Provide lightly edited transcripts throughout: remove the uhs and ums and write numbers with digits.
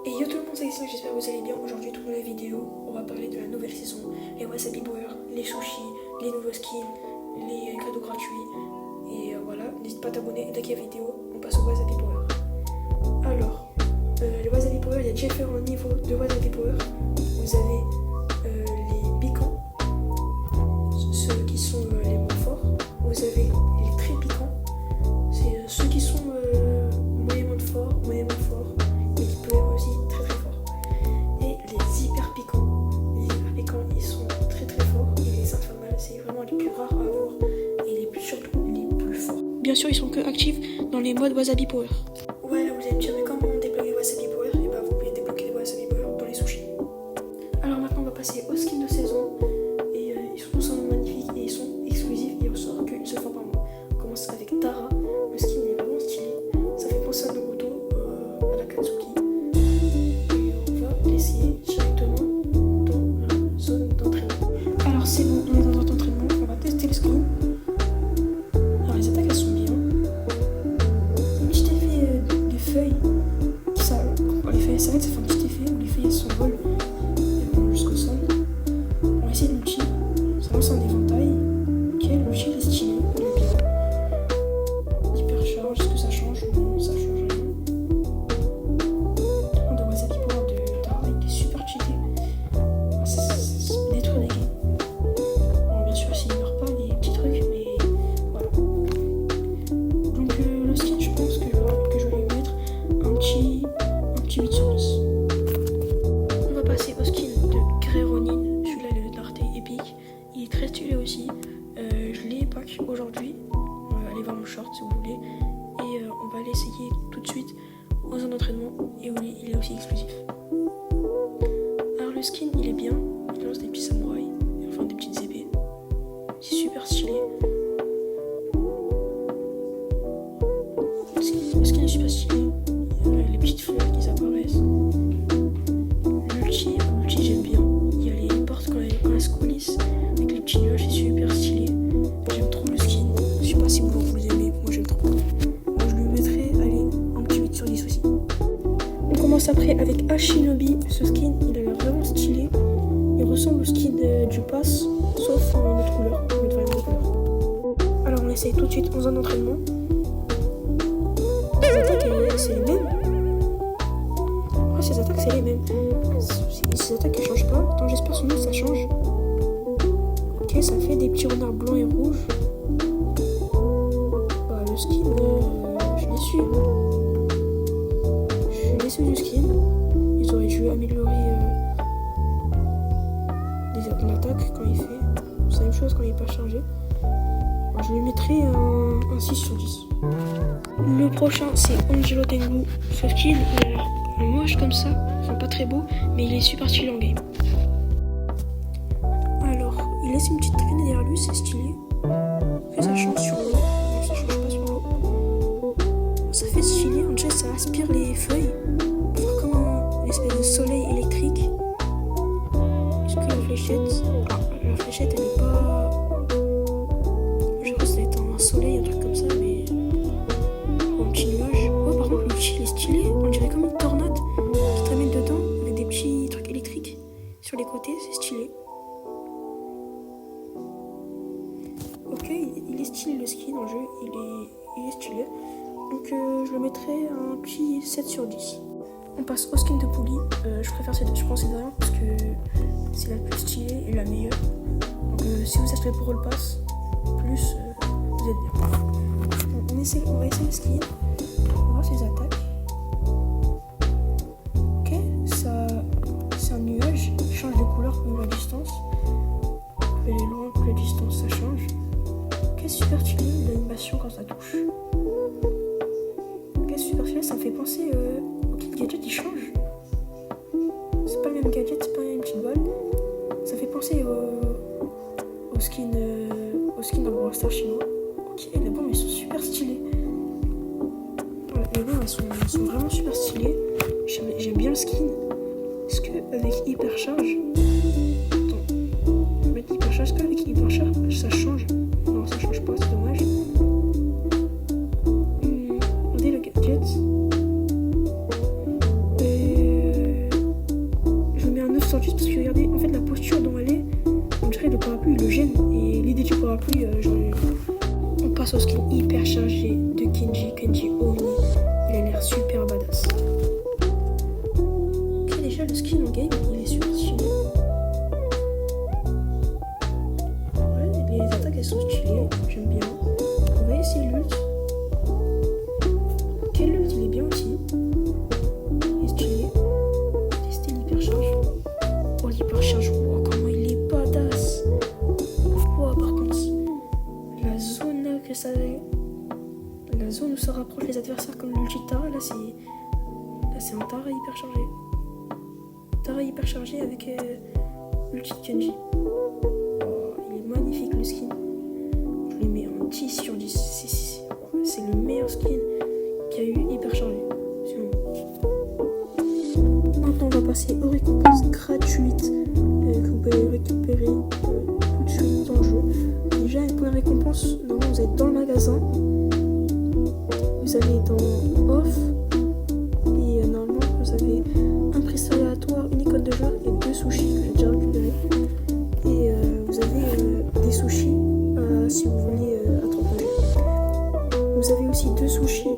Et yo tout le monde, c'est Alexandre, j'espère que vous allez bien. Aujourd'hui, toute la vidéo, on va parler de la nouvelle saison, les Wasabi Power, les sushis, les nouveaux skins, les cadeaux gratuits. Et voilà, n'hésite pas à t'abonner. Dès qu'il y a vidéo, on passe au Wasabi Power. Alors, les Wasabi Power, il y a différents niveaux de Wasabi Power. Vous avez les piquants, ceux qui sont les moins forts. Vous avez les très piquants, c'est ceux qui sont moyennement forts, mais qui peuvent être aussi très très forts. Et les hyper piquants, ils sont très très forts. Et les infernales, c'est vraiment les plus rares à avoir et surtout les plus forts. Bien sûr, ils sont que actifs dans les modes Wasabi Power. Ouais, là vous allez me dire, mais comment on débloque les Wasabi Power? Et bah, vous pouvez débloquer les Wasabi Power dans les sushis. Alors maintenant, on va passer aux skins de saison. Et ils sont tous magnifiques et ils sont exclusifs. Ils ressortent qu'une seule fois par mois. On commence avec Tara. Le skin est vraiment stylé. Ça fait penser à Naruto, à la Katsuki. Et on va l'essayer directement dans la zone d'entraînement. Alors c'est bon, on est dans notre entraînement. On va tester le skin. Alors les attaques elles sont bien. Un petit effet des feuilles. Les feuilles s'arrêtent, ça fait un petit effet où les feuilles elles s'envolent et vont jusqu'au sol. On va essayer l'outil. Ça lance un éventail. Ok, l'outil est stylé, il est bien. Hypercharge, est-ce que ça change? Non, ça change rien. On doit Wasabi Power de Tara, il est super cheaté. Ça détruit les games. Bon, bien sûr, s'il ne meurt pas, les petits trucs, mais voilà. Donc, le skin, je pense que je vais lui mettre un petit 8 sur 10. On va passer au skin de Grey Ronin. Celui-là, il est de rareté épique. Il est très stylé aussi. Je l'ai pack aujourd'hui. Allez voir mon short si vous voulez. Et on va l'essayer tout de suite en zone d'entraînement. Et oui, il est aussi exclusif. Alors le skin, il est bien. Il lance des petits samouraïs. Enfin des petites épées. C'est super stylé. Le skin est super stylé. Les petites fleurs qui apparaissent. L'ulti j'aime bien. Il y a les portes quand elles se coulissent avec les petits nuages, c'est super stylé. J'aime trop le skin. Je sais pas si vous aimez, moi j'aime trop. Moi je lui mettrais, allez, un petit 8 sur 10 aussi. On commence après avec Ashinobi. Ce skin il a l'air vraiment stylé. Il ressemble au skin du pass, sauf en autre couleur. On met vraiment couleur. Alors on essaye tout de suite en zone d'entraînement. Les attaques c'est les mêmes. Ouais, ces attaques c'est les mêmes. Ces attaques elles changent pas. Attends, j'espère son nom ça change. Ok, ça fait des petits renards blancs et rouges. Bah, le skin, je suis déçu. Je suis déçu du skin. Ils auraient dû améliorer l'attaque quand il fait. C'est la même chose quand il n'est pas chargé. Bon, je lui mettrai un 6 sur 10. Le prochain c'est Angelo Tengu. Ce skin il a l'air moche comme ça, enfin pas très beau, mais il est super stylé en game. Alors, il laisse une petite traînée derrière lui, c'est stylé. Que ça change sur l'eau, non ça change pas sur l'eau. Ça fait stylé, en fait ça aspire les feuilles, comme une espèce de soleil électrique. Est-ce que la fléchette... Ah, la fléchette elle est pas... Je crois que ça va être un soleil, un truc comme ça, mais... Un petit nuage. Oh par contre l'outil il est stylé, on dirait comme une tornade qui t'amène dedans avec des petits trucs électriques sur les côtés, c'est stylé. Ok, il est stylé le skin en jeu, il est stylé. Donc je le mettrai un petit 7 sur 10. On passe au skin de Pouli. Je prends cette dernière parce que c'est la plus stylée et la meilleure. Donc si vous achetez pour le pass, plus vous êtes bien. On va essayer le skin. On va voir ses attaques. Ok, c'est un nuage, il change de couleur selon la distance. Plus elle est loin, plus la distance ça change. Ok, super stylé l'animation quand ça touche. Ok, super stylé, ça me fait penser au kit gadget, il change. C'est pas le même gadget, c'est pas une petite balle. Ça fait penser au skin dans le Brawl Stars chinois. Ok, les bombes ils sont super stylés. Voilà, les bombes elles sont vraiment super stylées. J'aime bien le skin. Est-ce qu'avec hypercharge... Attends. Je vais mettre hypercharge. Est-ce qu'avec hypercharge ça change? Non, ça change pas, c'est dommage. Regardez le gadget. ressorti parce que regardez, en fait la posture dont elle est, on dirait le parapluie il le gêne. Et l'idée du parapluie, on passe au skin hyper chargé de Kenji Oni. Il a l'air super badass. Ok, déjà le skin en game, il est super stylé. Ouais, les attaques elles sont stylées, j'aime bien. On va essayer l'ult. Ok, l'ult il est bien aussi. Il est stylé. Tester l'hypercharge. Oh, l'hypercharge, wow, comment il est badass. Wow, par contre, la zone là que ça. La zone où se rapprochent les adversaires comme l'ulti de Tara, là c'est un Tara hyper chargé. Tara hyper chargé avec l'ulti de Kenji. Oh, il est magnifique le skin. Je lui mets un 10 sur 10. C'est le meilleur skin qu'il y a eu hyper chargé. Sinon. Maintenant on va passer aux récompenses gratuites que vous pouvez récupérer tout de suite dans le jeu. Déjà une première récompense, normalement vous êtes dans le magasin. Vous allez dans Off et normalement vous avez un prix aléatoire, une icône de joueur et 2 sushis que j'ai déjà récupéré. Et vous avez des sushis si vous voulez attraper. Vous avez aussi 2 sushis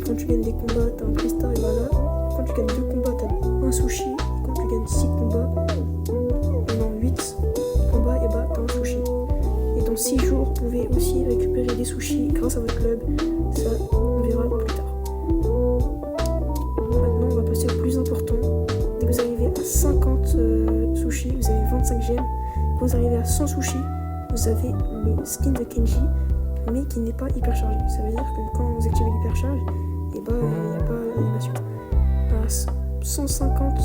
quand tu gagnes des combats, t'as un prix star et voilà. Quand tu gagnes 2 combats, t'as un sushi. Et quand tu gagnes 6 combats, non 8 combats, et bah t'as un sushi. Et dans 6 jours, vous pouvez aussi récupérer des sushis grâce à votre club. Ça, on verra plus tard. Maintenant, on va passer au plus important. Dès que vous arrivez à 50 sushis, vous avez 25 gemmes. Quand vous arrivez à 100 sushis, vous avez le skin de Kenji, mais qui n'est pas hyper chargé. Ça veut dire que quand vous activez l'hypercharge, et bah il n'y a pas l'animation. À 150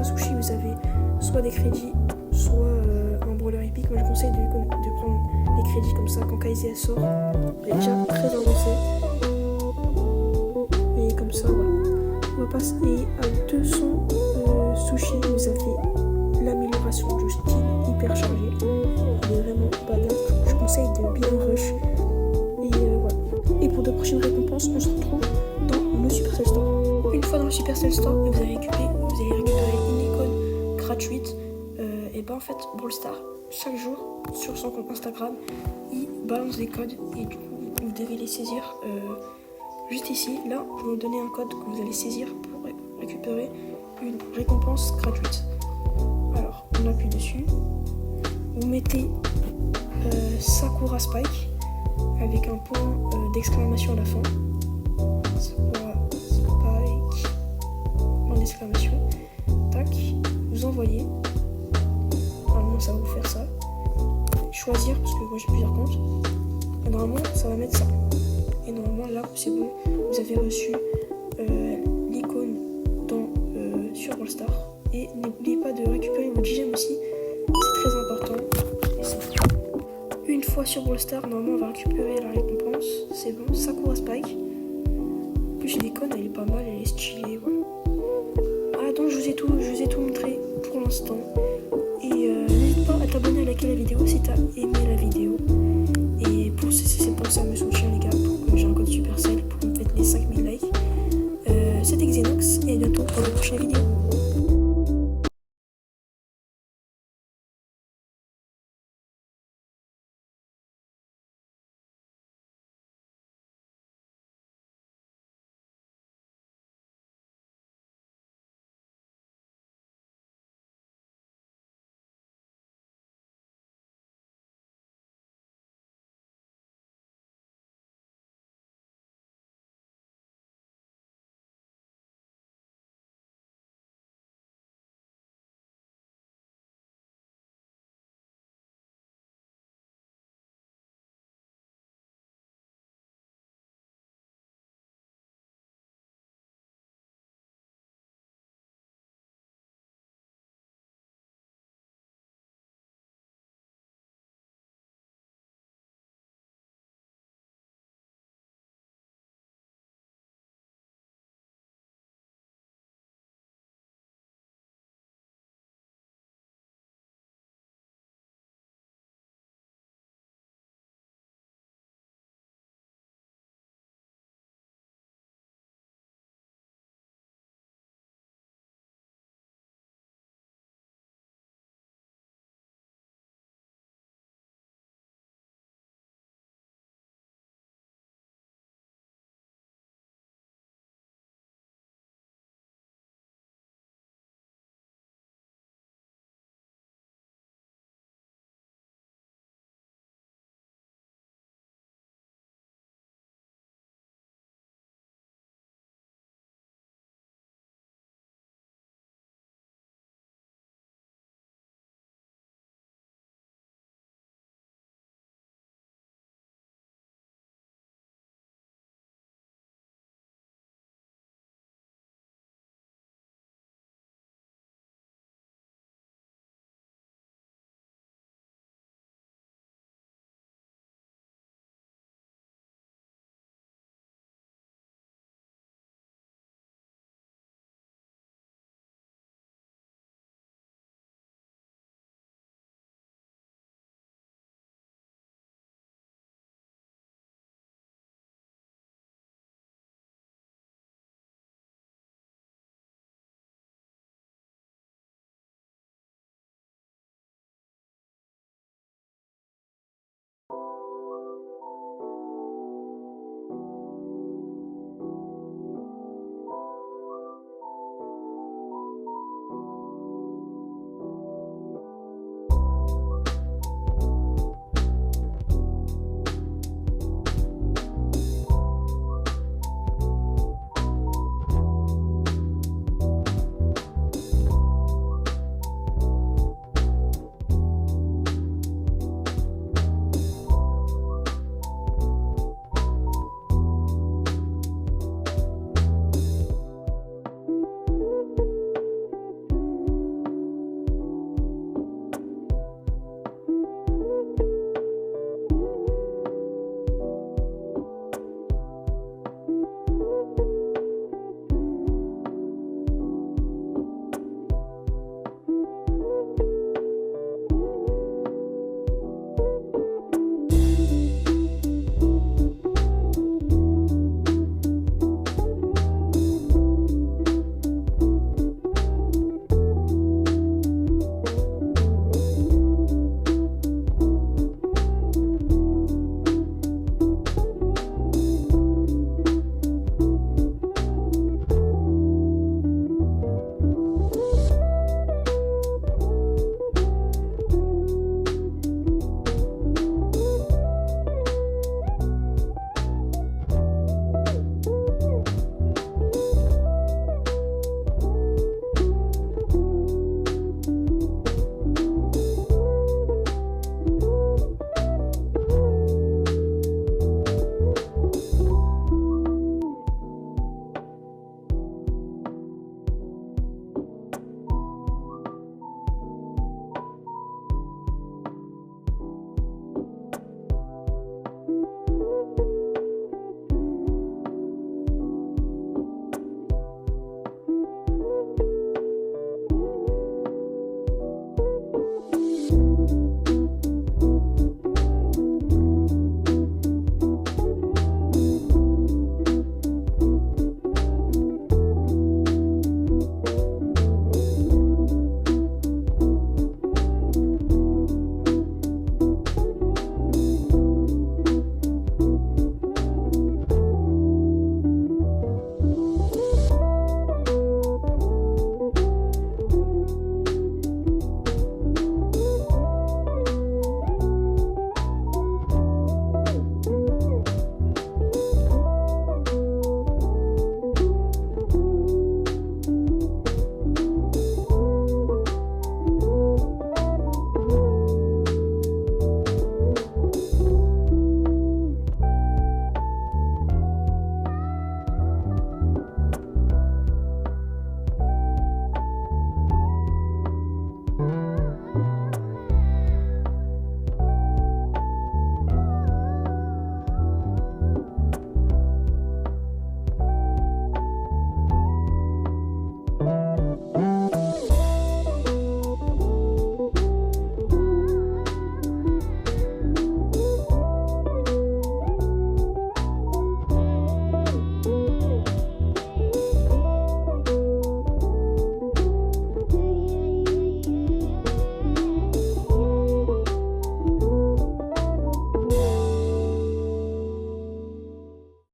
sushis, vous avez soit des crédits, soit un brawler épique. Moi je conseille de prendre les crédits comme ça quand Kaiser sort. Il est déjà très avancé. Et comme ça, voilà. On va passer à 200 sushis. Vous avez l'amélioration du skin hyper chargé. Il est vraiment badass. Je conseille de bien rush. Et voilà. Et pour de prochaines récompenses, on se retrouve dans le Supercell Store. Une fois dans le Supercell Store, vous allez récupérer une icône gratuite. Et bah en fait, Brawl Stars, chaque jour sur son compte Instagram, il balance des codes et du coup vous devez les saisir juste ici. Là, je vais vous donner un code que vous allez saisir pour récupérer une récompense gratuite. Alors, on appuie dessus. Vous mettez Sakura Spike avec un point d'exclamation à la fin. Sakura Spike, point d'exclamation. Tac, vous envoyez. Normalement, ça va vous faire ça. Choisir, parce que moi j'ai plusieurs comptes. Et normalement, ça va mettre ça. Et normalement, là, c'est bon. Vous avez reçu l'icône sur Brawl Stars. Et n'oubliez pas de récupérer votre GM aussi. C'est très important. Une fois sur Brawl Stars, normalement on va récupérer la récompense. C'est bon, Sakura Spike. En plus l'icône elle est pas mal, elle est stylée, voilà. Ah donc je vous ai tout montré pour l'instant. Et n'hésite pas à t'abonner, à liker la vidéo si t'as aimé la vidéo. Et c'est pour ça me soutien les gars, pour que j'ai un code Supercell pour me mettre les 5000 likes. C'était Xenox et à bientôt pour de prochaines vidéos.